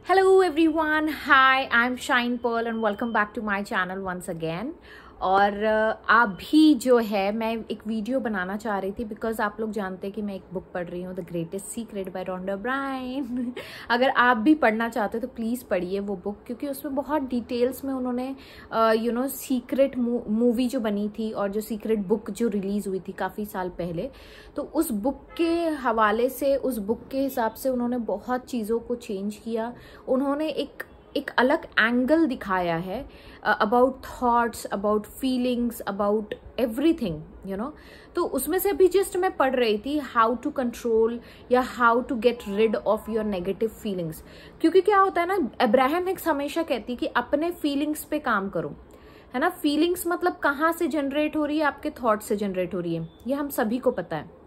Hello everyone, hi, I'm Shine Pearl and welcome back to my channel once again. और अभी जो है मैं एक वीडियो बनाना चाह रही थी बिकॉज आप लोग जानते हैं कि मैं एक बुक पढ़ रही हूँ the greatest secret by Rhonda Byrne. अगर आप भी पढ़ना चाहते हो तो प्लीज़ पढ़िए वो बुक, क्योंकि उसमें बहुत डिटेल्स में उन्होंने सीक्रेट मूवी जो बनी थी और जो सीक्रेट बुक जो रिलीज़ हुई थी काफ़ी साल पहले, तो उस बुक के हवाले से, उस बुक के हिसाब से उन्होंने बहुत चीज़ों को चेंज किया। उन्होंने एक अलग एंगल दिखाया है about thoughts, about feelings, about everything you know. तो उसमें से अभी जस्ट मैं पढ़ रही थी हाउ टू कंट्रोल या how to get rid of your negative feelings. क्योंकि क्या होता है ना, अब्राहम हिक्स हमेशा कहती है कि अपने फीलिंग्स पे काम करो, है ना। फीलिंग्स मतलब कहाँ से जनरेट हो रही है, आपके थॉट से जनरेट हो रही है, ये हम सभी को पता है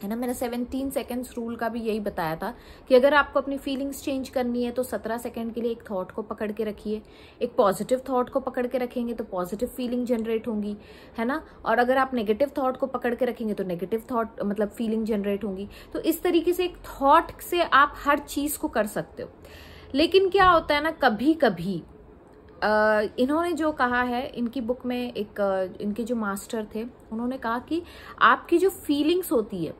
ना। मैंने 17 सेकेंड्स रूल का भी यही बताया था कि अगर आपको अपनी फीलिंग्स चेंज करनी है तो 17 सेकेंड के लिए एक थॉट को पकड़ के रखिए। एक पॉजिटिव थॉट को पकड़ के रखेंगे तो पॉजिटिव फीलिंग जनरेट होंगी, है ना। और अगर आप नेगेटिव थॉट को पकड़ के रखेंगे तो नेगेटिव थॉट मतलब फीलिंग जनरेट होंगी। तो इस तरीके से एक थॉट से आप हर चीज को कर सकते हो। लेकिन क्या होता है ना, कभी कभी इन्होंने जो कहा है इनकी बुक में, इनके जो मास्टर थे उन्होंने कहा कि आपकी जो फीलिंग्स होती है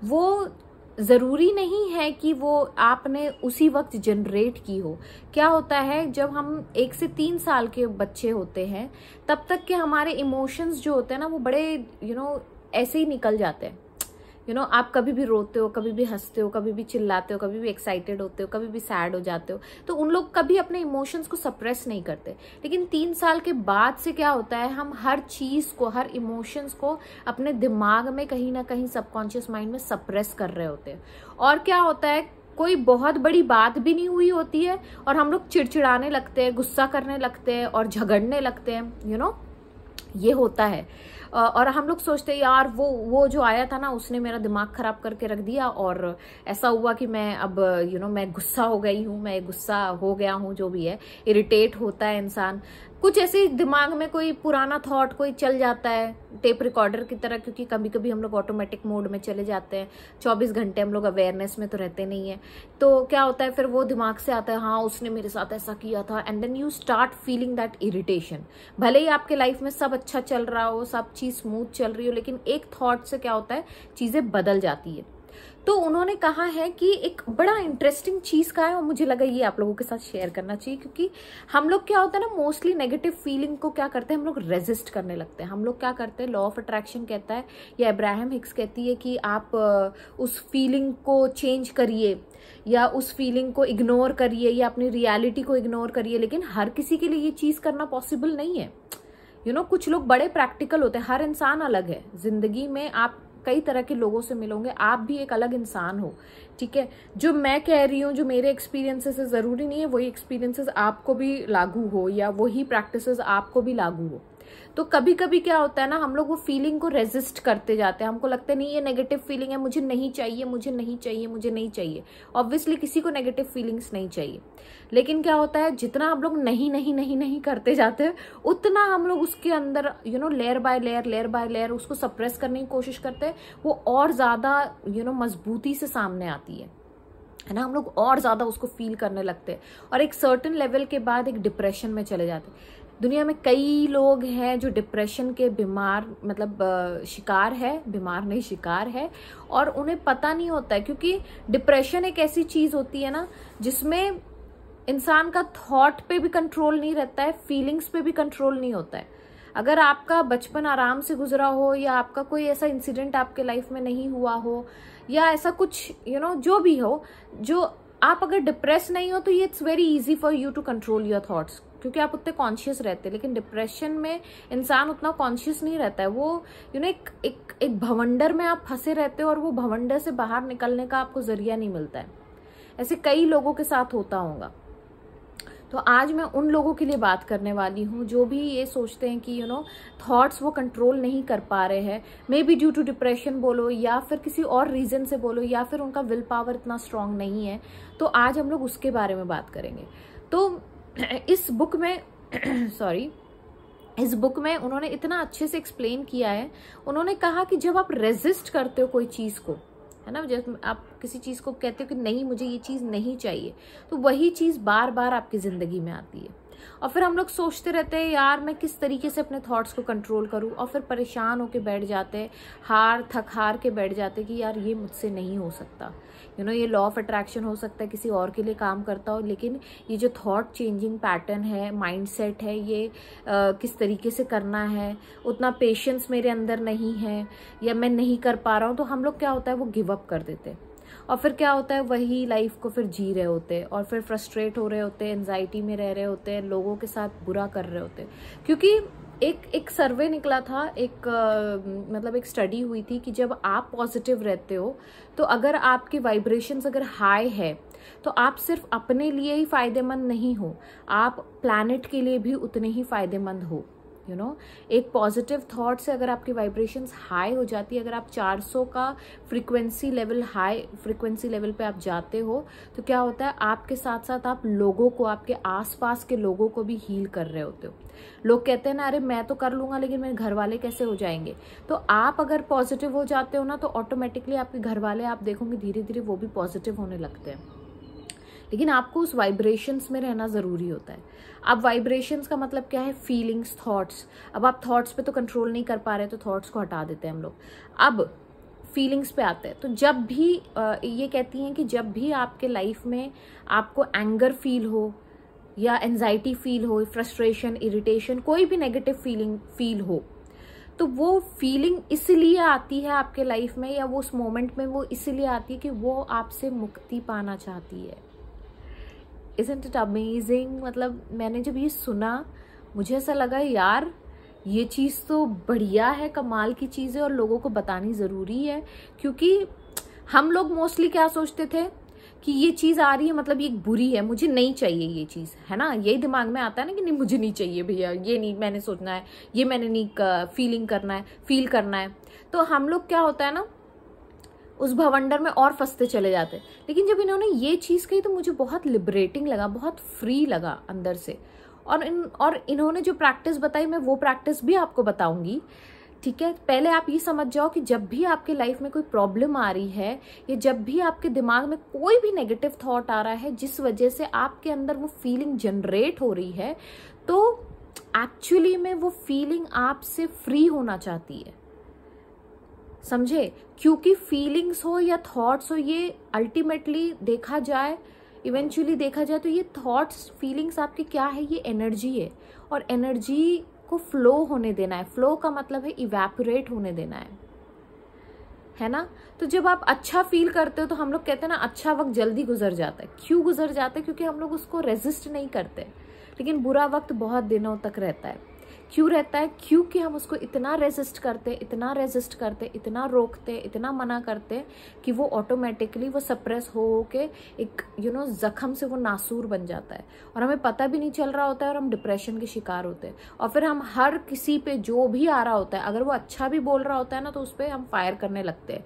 वो ज़रूरी नहीं है कि वो आपने उसी वक्त जनरेट की हो। क्या होता है, जब हम 1 से 3 साल के बच्चे होते हैं तब तक के हमारे इमोशंस जो होते हैं ना वो बड़े ऐसे ही निकल जाते हैं। आप कभी भी रोते हो, कभी भी हंसते हो, कभी भी चिल्लाते हो, कभी भी एक्साइटेड होते हो, कभी भी सैड हो जाते हो। तो उन लोग कभी अपने इमोशंस को सप्रेस नहीं करते। लेकिन 3 साल के बाद से क्या होता है, हम हर चीज को, हर इमोशंस को अपने दिमाग में कहीं ना कहीं सबकॉन्शियस माइंड में सप्रेस कर रहे होते हैं। और क्या होता है, कोई बहुत बड़ी बात भी नहीं हुई होती है और हम लोग चिड़चिड़ाने लगते हैं, गुस्सा करने लगते हैं और झगड़ने लगते हैं, ये होता है। और हम लोग सोचते हैं यार वो जो आया था ना उसने मेरा दिमाग खराब करके रख दिया और ऐसा हुआ कि मैं अब मैं गुस्सा हो गई हूँ, मैं गुस्सा हो गया हूँ, जो भी है, इरिटेट होता है इंसान। कुछ ऐसे दिमाग में कोई पुराना थॉट कोई चल जाता है टेप रिकॉर्डर की तरह, क्योंकि कभी कभी हम लोग ऑटोमेटिक मोड में चले जाते हैं। 24 घंटे हम लोग अवेयरनेस में तो रहते नहीं है। तो क्या होता है, फिर वो दिमाग से आता है, हाँ उसने मेरे साथ ऐसा किया था, and then you start feeling that irritation. भले ही आपके लाइफ में सब अच्छा चल रहा हो, सब चीज स्मूथ चल रही हो, लेकिन एक थॉट से क्या होता है, चीजें बदल जाती है। तो उन्होंने कहा है कि एक बड़ा इंटरेस्टिंग चीज का है और मुझे लगा ये आप लोगों के साथ शेयर करना चाहिए, क्योंकि हम लोग क्या होता है ना, मोस्टली नेगेटिव फीलिंग को क्या करते हैं, हम लोग रेजिस्ट करने लगते हैं। हम लोग क्या करते हैं, लॉ ऑफ अट्रैक्शन कहता है या अब्राहम हिक्स कहती है कि आप उस फीलिंग को चेंज करिए या उस फीलिंग को इग्नोर करिए या अपनी रियलिटी को इग्नोर करिए। लेकिन हर किसी के लिए ये चीज करना पॉसिबल नहीं है। कुछ लोग बड़े प्रैक्टिकल होते हैं। हर इंसान अलग है। जिंदगी में आप कई तरह के लोगों से मिलोगे, आप भी एक अलग इंसान हो, ठीक है। जो मैं कह रही हूँ, जो मेरे एक्सपीरियंसेस है, जरूरी नहीं है वही एक्सपीरियंसेस आपको भी लागू हो या वही प्रैक्टिसेस आपको भी लागू हो। तो कभी कभी क्या होता है ना, हम लोग वो फीलिंग को रेजिस्ट करते जाते हैं। हमको लगता है नहीं ये नेगेटिव फीलिंग है, मुझे नहीं चाहिए, मुझे नहीं चाहिए, मुझे नहीं चाहिए। ऑब्वियसली किसी को नेगेटिव फीलिंग्स नहीं चाहिए। लेकिन क्या होता है, जितना हम लोग नहीं नहीं नहीं नहीं करते जाते हैं उतना हम लोग उसके अंदर लेयर बाय लेयर उसको सप्रेस करने की कोशिश करते हैं। वो और ज्यादा मजबूती से सामने आती है ना। हम लोग और ज्यादा उसको फील करने लगते हैं और एक सर्टेन लेवल के बाद एक डिप्रेशन में चले जाते हैं। दुनिया में कई लोग हैं जो डिप्रेशन के शिकार है, बीमार नहीं शिकार है, और उन्हें पता नहीं होता है। क्योंकि डिप्रेशन एक ऐसी चीज होती है ना जिसमें इंसान का थॉट पे भी कंट्रोल नहीं रहता है, फीलिंग्स पे भी कंट्रोल नहीं होता है। अगर आपका बचपन आराम से गुजरा हो या आपका कोई ऐसा इंसिडेंट आपके लाइफ में नहीं हुआ हो या ऐसा कुछ जो भी हो, जो आप अगर डिप्रेस नहीं हो तो ये it's very easy for you to control your thoughts, क्योंकि आप उतने कॉन्शियस रहते हैं। लेकिन डिप्रेशन में इंसान उतना कॉन्शियस नहीं रहता है। वो एक भवंडर में आप फंसे रहते हो और वो भवंडर से बाहर निकलने का आपको जरिया नहीं मिलता है। ऐसे कई लोगों के साथ होता होगा। तो आज मैं उन लोगों के लिए बात करने वाली हूँ जो भी ये सोचते हैं कि थॉट्स वो कंट्रोल नहीं कर पा रहे हैं, maybe due to depression बोलो या फिर किसी और रीजन से बोलो, या फिर उनका विल पावर इतना स्ट्रांग नहीं है। तो आज हम लोग उसके बारे में बात करेंगे। तो इस बुक में इस बुक में उन्होंने इतना अच्छे से एक्सप्लेन किया है। उन्होंने कहा कि जब आप रेजिस्ट करते हो कोई चीज को, है ना। जब आप किसी चीज़ को कहते हो कि नहीं मुझे ये चीज़ नहीं चाहिए, तो वही चीज़ बार बार आपकी ज़िंदगी में आती है। और फिर हम लोग सोचते रहते हैं यार मैं किस तरीके से अपने थॉट्स को कंट्रोल करूं, और फिर परेशान होके बैठ जाते हैं, हार के बैठ जाते हैं कि यार ये मुझसे नहीं हो सकता। ये लॉ ऑफ अट्रैक्शन हो सकता है किसी और के लिए काम करता हो, लेकिन ये जो थॉट चेंजिंग पैटर्न है, माइंडसेट है, ये किस तरीके से करना है, उतना पेशेंस मेरे अंदर नहीं है, या मैं नहीं कर पा रहा हूँ, तो हम लोग क्या होता है वो गिव अप कर देते हैं। और फिर क्या होता है वही लाइफ को फिर जी रहे होते हैं, और फिर फ्रस्ट्रेट हो रहे होते हैं, एंजाइटी में रह रहे होते हैं, लोगों के साथ बुरा कर रहे होते हैं। क्योंकि एक सर्वे निकला था, मतलब एक स्टडी हुई थी कि जब आप पॉजिटिव रहते हो, तो अगर आपकी वाइब्रेशंस अगर हाई है, तो आप सिर्फ अपने लिए ही फायदेमंद नहीं हो, आप प्लैनेट के लिए भी उतने ही फायदेमंद हो। एक पॉजिटिव थॉट से अगर आपकी वाइब्रेशंस हाई हो जाती है, अगर आप 400 का हाई फ्रीक्वेंसी लेवल पे आप जाते हो, तो क्या होता है आपके साथ साथ आप लोगों को, आपके आसपास के लोगों को भी हील कर रहे होते हो। लोग कहते हैं ना अरे मैं तो कर लूंगा लेकिन मेरे घर वाले कैसे हो जाएंगे, तो आप अगर पॉजिटिव हो जाते हो ना, तो ऑटोमेटिकली आपके घर वाले आप देखोगे धीरे धीरे वो भी पॉजिटिव होने लगते हैं। लेकिन आपको उस वाइब्रेशंस में रहना ज़रूरी होता है। अब वाइब्रेशंस का मतलब क्या है, फीलिंग्स, थॉट्स। अब आप थॉट्स पे तो कंट्रोल नहीं कर पा रहे, तो थॉट्स को हटा देते हैं हम लोग। अब फीलिंग्स पे आते हैं। तो जब भी ये कहती हैं कि जब भी आपके लाइफ में आपको एंगर फील हो, या एंजाइटी फील हो, फ्रस्ट्रेशन, इरिटेशन, कोई भी नेगेटिव फीलिंग फील हो, तो वो फीलिंग इसलिए आती है आपके लाइफ में, या वो उस मोमेंट में वो इसलिए आती है कि वो आपसे मुक्ति पाना चाहती है। Isn't it amazing? मतलब मैंने जब ये सुना, मुझे ऐसा लगा यार ये चीज़ तो बढ़िया है, कमाल की चीज़ है, और लोगों को बतानी ज़रूरी है। क्योंकि हम लोग मोस्टली क्या सोचते थे कि ये चीज़ आ रही है मतलब ये बुरी है, मुझे नहीं चाहिए ये चीज़, है ना। यही दिमाग में आता है ना कि नहीं मुझे नहीं चाहिए भैया, ये नहीं मैंने सोचना है, ये मैंने नहीं फील करना है। तो हम लोग क्या होता है ना, उस भवंडर में और फंसते चले जाते। लेकिन जब इन्होंने ये चीज़ कही तो मुझे बहुत लिबरेटिंग लगा, बहुत फ्री लगा अंदर से। और इन्होंने जो प्रैक्टिस बताई, मैं वो प्रैक्टिस भी आपको बताऊंगी, ठीक है। पहले आप ये समझ जाओ कि जब भी आपके लाइफ में कोई प्रॉब्लम आ रही है, या जब भी आपके दिमाग में कोई भी नेगेटिव थॉट आ रहा है जिस वजह से आपके अंदर वो फीलिंग जनरेट हो रही है, तो एक्चुअली में वो फीलिंग आपसे फ्री होना चाहती है, समझे। क्योंकि फीलिंग्स हो या थॉट्स हो, ये अल्टीमेटली इवेंचुअली देखा जाए तो ये थॉट्स, फीलिंग्स आपकी क्या है, ये एनर्जी है। और एनर्जी को फ्लो होने देना है। फ्लो का मतलब है इवेपोरेट होने देना है ना। तो जब आप अच्छा फील करते हो, तो हम लोग कहते हैं ना अच्छा वक्त जल्दी गुजर जाता है। क्यों गुजर जाता है? क्योंकि हम लोग उसको रेजिस्ट नहीं करते। लेकिन बुरा वक्त बहुत दिनों तक रहता है। क्यों रहता है? क्योंकि हम उसको इतना रेजिस्ट करते, इतना रोकते, इतना मना करते कि वो ऑटोमेटिकली वो सप्रेस हो के एक जख्म से वो नासूर बन जाता है, और हमें पता भी नहीं चल रहा होता है, और हम डिप्रेशन के शिकार होते हैं। और फिर हम हर किसी पे जो भी आ रहा होता है, अगर वो अच्छा भी बोल रहा होता है ना, तो उस पर हम फायर करने लगते हैं।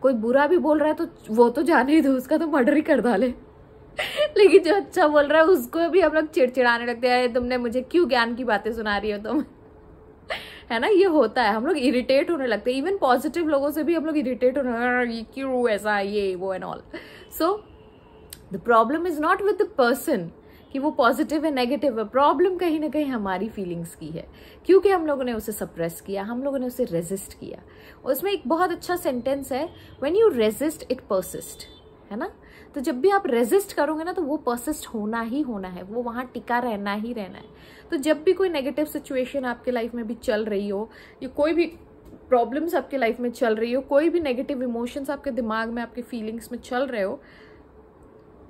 कोई बुरा भी बोल रहा है तो वो तो जाने ही दो, उसका तो मर्डर ही कर डाले। लेकिन जो अच्छा बोल रहा है उसको भी हम लोग चिड़चिड़ाने लगते हैं, तुमने मुझे क्यों ज्ञान की बातें सुना रही हो तुम, है ना। ये होता है, हम लोग इरिटेट होने लगते हैं। इवन पॉजिटिव लोगों से भी हम लोग इरिटेट होने, ये क्यों ऐसा, ये वो and all. So the problem is not with the person कि वो पॉजिटिव है नेगेटिव है, प्रॉब्लम कहीं ना कहीं हमारी फीलिंग्स की है, क्योंकि हम लोगों ने उसे सप्रेस किया, हम लोगों ने उसे रेजिस्ट किया। उसमें एक बहुत अच्छा सेंटेंस है, when you resist it persist, है ना। तो जब भी आप रेजिस्ट करोगे ना, तो वो परसिस्ट होना ही होना है, वो वहां टिका रहना ही रहना है। तो जब भी कोई नेगेटिव सिचुएशन आपके लाइफ में भी चल रही हो, या कोई भी प्रॉब्लम्स आपके लाइफ में चल रही हो, कोई भी नेगेटिव इमोशंस आपके दिमाग में, आपके फीलिंग्स में चल रहे हो,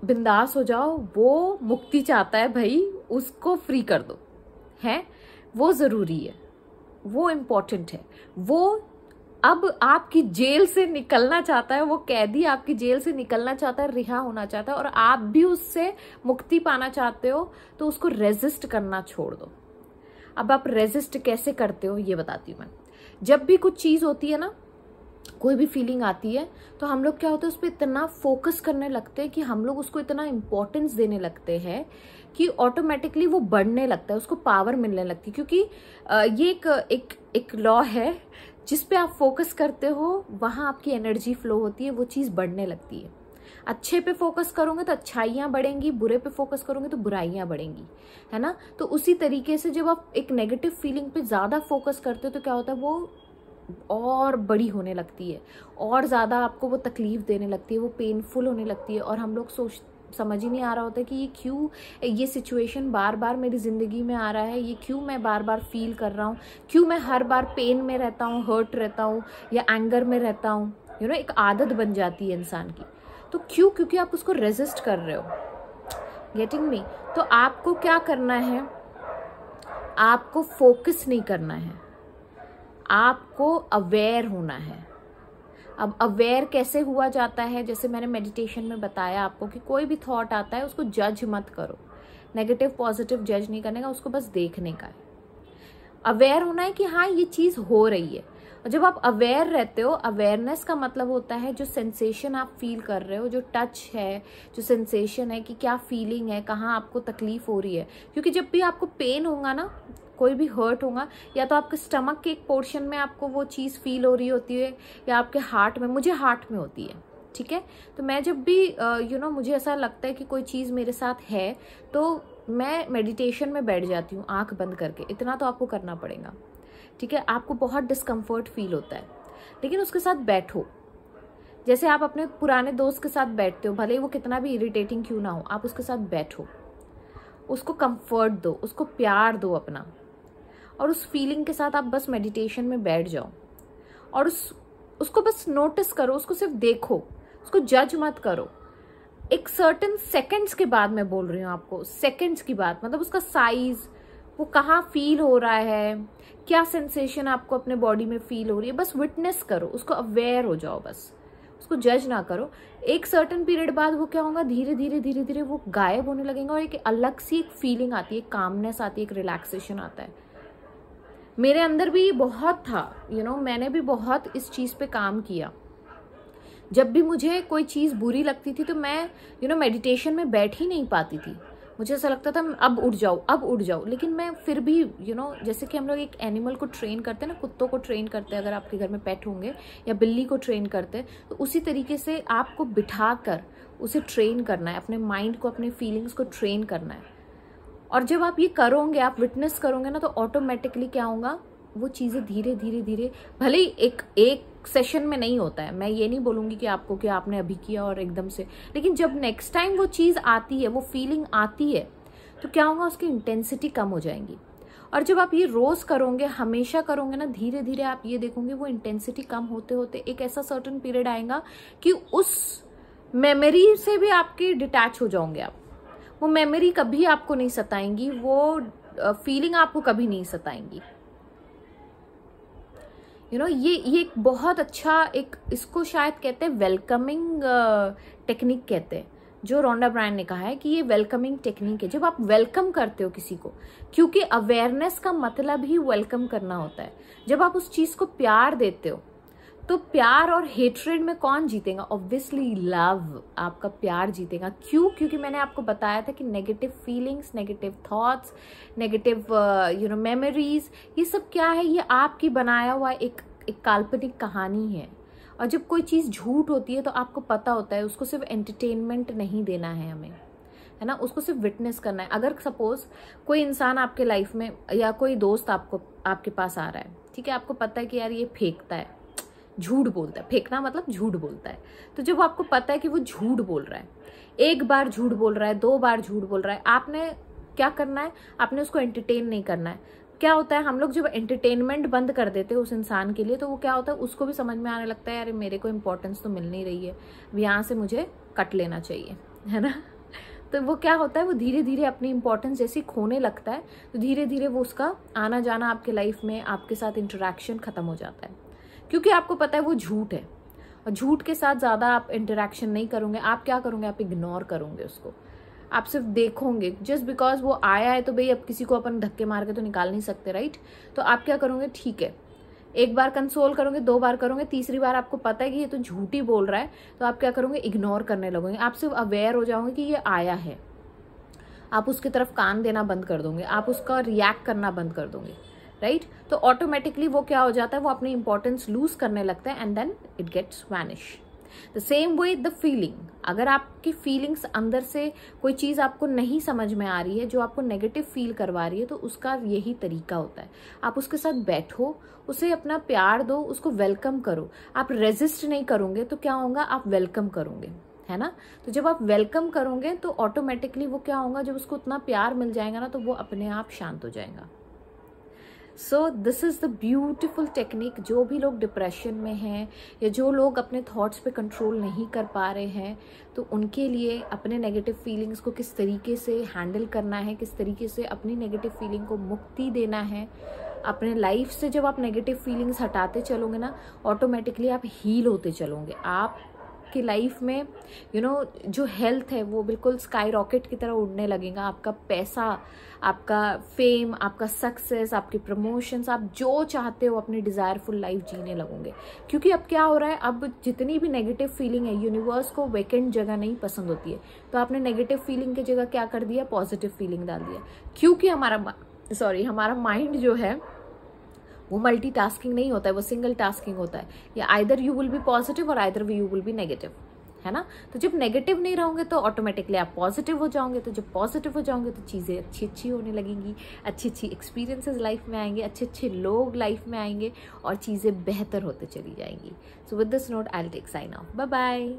बिंदास हो जाओ। वो मुक्ति चाहता है भाई, उसको फ्री कर दो, है वो जरूरी है, वो इम्पोर्टेंट है। वो अब आपकी जेल से निकलना चाहता है, वो कैदी आपकी जेल से निकलना चाहता है, रिहा होना चाहता है, और आप भी उससे मुक्ति पाना चाहते हो, तो उसको रेजिस्ट करना छोड़ दो। अब आप रेजिस्ट कैसे करते हो ये बताती हूँ मैं। जब भी कुछ चीज होती है ना, कोई भी फीलिंग आती है, तो हम लोग क्या होता है उस पर इतना फोकस करने लगते हैं कि हम लोग उसको इतना इम्पोर्टेंस देने लगते हैं कि ऑटोमेटिकली वो बढ़ने लगता है, उसको पावर मिलने लगती है। क्योंकि ये एक लॉ है जिस पे आप फोकस करते हो वहाँ आपकी एनर्जी फ्लो होती है, वो चीज़ बढ़ने लगती है। अच्छे पे फोकस करोगे तो अच्छाइयाँ बढ़ेंगी, बुरे पे फोकस करोगे तो बुराइयाँ बढ़ेंगी, है ना। तो उसी तरीके से जब आप एक नेगेटिव फीलिंग पे ज़्यादा फोकस करते हो तो क्या होता है, वो और बड़ी होने लगती है, और ज़्यादा आपको वो तकलीफ देने लगती है, वो पेनफुल होने लगती है। और हम लोग समझ ही नहीं आ रहा होता कि ये क्यों, ये सिचुएशन बार बार मेरी ज़िंदगी में आ रहा है, ये क्यों मैं बार बार फील कर रहा हूँ, क्यों मैं हर बार पेन में रहता हूँ, हर्ट रहता हूँ या एंगर में रहता हूँ। एक आदत बन जाती है इंसान की। तो क्यों? क्योंकि आप उसको रेजिस्ट कर रहे हो। Getting me? तो आपको क्या करना है, आपको फोकस नहीं करना है, आपको अवेयर होना है। अब अवेयर कैसे हुआ जाता है? जैसे मैंने मेडिटेशन में बताया आपको कि कोई भी थॉट आता है उसको जज मत करो, नेगेटिव पॉजिटिव जज नहीं करने का, उसको बस देखने का है। अवेयर होना है कि हाँ ये चीज़ हो रही है। और जब आप अवेयर रहते हो, अवेयरनेस का मतलब होता है जो सेंसेशन आप फील कर रहे हो, जो टच है, जो सेंसेशन है कि क्या फीलिंग है, कहाँ आपको तकलीफ हो रही है। क्योंकि जब भी आपको पेन होगा ना, कोई भी हर्ट होगा, या तो आपके स्टमक के एक पोर्शन में आपको वो चीज़ फील हो रही होती है, या आपके हार्ट में, मुझे हार्ट में होती है, ठीक है। तो मैं जब भी मुझे ऐसा लगता है कि कोई चीज़ मेरे साथ है, तो मैं मेडिटेशन में बैठ जाती हूँ आंख बंद करके। इतना तो आपको करना पड़ेगा, ठीक है। आपको बहुत डिस्कम्फर्ट फील होता है, लेकिन उसके साथ बैठो। जैसे आप अपने पुराने दोस्त के साथ बैठते हो, भले ही वो कितना भी इरिटेटिंग क्यों ना हो, आप उसके साथ बैठो, उसको कंफर्ट दो, उसको प्यार दो अपना, और उस फीलिंग के साथ आप बस मेडिटेशन में बैठ जाओ। और उसको बस नोटिस करो, उसको सिर्फ देखो, उसको जज मत करो। एक सर्टेन सेकंड्स के बाद मैं बोल रही हूँ आपको, सेकंड्स की बात, मतलब उसका साइज, वो कहाँ फील हो रहा है, क्या सेंसेशन आपको अपने बॉडी में फील हो रही है, बस विटनेस करो, उसको अवेयर हो जाओ, बस उसको जज ना करो। एक सर्टेन पीरियड बाद वो क्या होगा, धीरे धीरे धीरे धीरे वो गायब होने लगेगा, और एक अलग सी एक फीलिंग आती है, कामनेस आती है, एक रिलैक्सेशन आता है। मेरे अंदर भी बहुत था, मैंने भी बहुत इस चीज़ पे काम किया। जब भी मुझे कोई चीज़ बुरी लगती थी तो मैं मेडिटेशन में बैठ ही नहीं पाती थी। मुझे ऐसा लगता था अब उठ जाओ, अब उठ जाओ। लेकिन मैं फिर भी जैसे कि हम लोग एक एनिमल को ट्रेन करते हैं ना, कुत्तों को ट्रेन करते हैं, अगर आपके घर में पेट होंगे, या बिल्ली को ट्रेन करते हैं, तो उसी तरीके से आपको बिठा कर उसे ट्रेन करना है, अपने माइंड को, अपने फीलिंग्स को ट्रेन करना है। और जब आप ये करोगे, आप विटनेस करोगे ना, तो ऑटोमेटिकली क्या होगा, वो चीज़ें धीरे धीरे धीरे, भले ही एक सेशन में नहीं होता है, मैं ये नहीं बोलूँगी कि आपको कि आपने अभी किया और एकदम से, लेकिन जब नेक्स्ट टाइम वो चीज़ आती है, वो फीलिंग आती है, तो क्या होगा, उसकी इंटेंसिटी कम हो जाएंगी। और जब आप ये रोज़ करोगे, हमेशा करोगे ना, धीरे धीरे आप ये देखोगे वो इंटेंसिटी कम होते होते एक ऐसा सर्टेन पीरियड आएगा कि उस मेमोरी से भी आपके डिटैच हो जाओगे आप। वो मेमोरी कभी आपको नहीं सताएंगी, वो फीलिंग आपको कभी नहीं सताएंगी। ये एक बहुत अच्छा, एक इसको शायद कहते हैं वेलकमिंग टेक्निक कहते हैं, जो रोंडा ब्रायन ने कहा है कि ये वेलकमिंग टेक्निक है। जब आप वेलकम करते हो किसी को, क्योंकि अवेयरनेस का मतलब ही वेलकम करना होता है। जब आप उस चीज को प्यार देते हो, तो प्यार और हेट्रेड में कौन जीतेगा? ऑब्वियसली लव, आपका प्यार जीतेगा। क्यों? क्योंकि मैंने आपको बताया था कि negative feelings, negative thoughts, negative memories, ये सब क्या है, ये आपकी बनाया हुआ एक काल्पनिक कहानी है। और जब कोई चीज़ झूठ होती है तो आपको पता होता है उसको सिर्फ एंटरटेनमेंट नहीं देना है हमें, है ना, उसको सिर्फ विटनेस करना है। अगर सपोज कोई इंसान आपके लाइफ में, या कोई दोस्त आपके पास आ रहा है, ठीक है, आपको पता है कि यार ये फेंकता है, झूठ बोलता है, फेंकना मतलब झूठ बोलता है। तो जब आपको पता है कि वो झूठ बोल रहा है, एक बार झूठ बोल रहा है, 2 बार झूठ बोल रहा है, आपने क्या करना है, आपने उसको एंटरटेन नहीं करना है। क्या होता है, हम लोग जब एंटरटेनमेंट बंद कर देते हैं उस इंसान के लिए, तो वो क्या होता है, उसको भी समझ में आने लगता है यार मेरे को इंपॉर्टेंस तो मिल नहीं रही है, यहाँ से मुझे कट लेना चाहिए, है ना। तो वो क्या होता है, वो धीरे धीरे अपनी इंपॉर्टेंस जैसे खोने लगता है, तो धीरे धीरे वो उसका आना जाना आपके लाइफ में, आपके साथ इंटरेक्शन खत्म हो जाता है। क्योंकि आपको पता है वो झूठ है, और झूठ के साथ ज़्यादा आप इंटरेक्शन नहीं करोगे। आप क्या करोगे, आप इग्नोर करोगे उसको, आप सिर्फ देखोगे। जस्ट बिकॉज वो आया है तो भाई अब किसी को अपन धक्के मार के तो निकाल नहीं सकते, राइट। तो आप क्या करोगे, ठीक है, एक बार कंसोल करोगे, 2 बार करोगे, तीसरी बार आपको पता है कि ये तो झूठ ही बोल रहा है, तो आप क्या करोगे, इग्नोर करने लगोगे। आप सिर्फ अवेयर हो जाओगे कि ये आया है, आप उसकी तरफ कान देना बंद कर दोगे, आप उसका रिएक्ट करना बंद कर दोगे, राइट? तो ऑटोमेटिकली वो क्या हो जाता है, वो अपनी इंपॉर्टेंस लूज करने लगता है and then it gets vanish. The same way the feeling, अगर आपकी फीलिंग्स अंदर से कोई चीज आपको नहीं समझ में आ रही है, जो आपको नेगेटिव फील करवा रही है, तो उसका यही तरीका होता है, आप उसके साथ बैठो, उसे अपना प्यार दो, उसको वेलकम करो। आप रेजिस्ट नहीं करोगे तो क्या होगा, आप वेलकम करोगे, है ना? तो जब आप वेलकम करोगे तो ऑटोमेटिकली वो क्या होगा, जब उसको उतना प्यार मिल जाएगा ना, तो वो अपने आप शांत हो जाएगा। So this is the beautiful technique. जो भी लोग डिप्रेशन में हैं या जो लोग अपने थॉट्स पे कंट्रोल नहीं कर पा रहे हैं, तो उनके लिए अपने नेगेटिव फीलिंग्स को किस तरीके से हैंडल करना है, किस तरीके से अपनी नेगेटिव फीलिंग को मुक्ति देना है अपने लाइफ से। जब आप नेगेटिव फीलिंग्स हटाते चलोगे ना, ऑटोमेटिकली आप हील होते चलोगे। आप की लाइफ में जो हेल्थ है वो बिल्कुल स्काई रॉकेट की तरह उड़ने लगेगा। आपका पैसा, आपका फेम, आपका सक्सेस, आपके प्रमोशंस, आप जो चाहते हो अपनी डिजायरफुल लाइफ जीने लगोगे। क्योंकि अब क्या हो रहा है, अब जितनी भी नेगेटिव फीलिंग है, यूनिवर्स को वेकेंट जगह नहीं पसंद होती है, तो आपने नेगेटिव फीलिंग की जगह क्या कर दिया, पॉजिटिव फीलिंग डाल दिया। क्योंकि हमारा माइंड जो है वो मल्टीटास्किंग नहीं होता है, वो सिंगल टास्किंग होता है। या either you will be positive और either you will be negative, है ना? तो जब नेगेटिव नहीं रहोगे तो ऑटोमेटिकली आप पॉजिटिव हो जाओगे। तो जब पॉजिटिव हो जाओगे तो चीज़ें अच्छी अच्छी होने लगेंगी, अच्छी अच्छी एक्सपीरियंसेस लाइफ में आएंगे, अच्छे अच्छे लोग लाइफ में आएंगे और चीज़ें बेहतर होते चली जाएंगी। So with this note I will take sign off. Bye bye.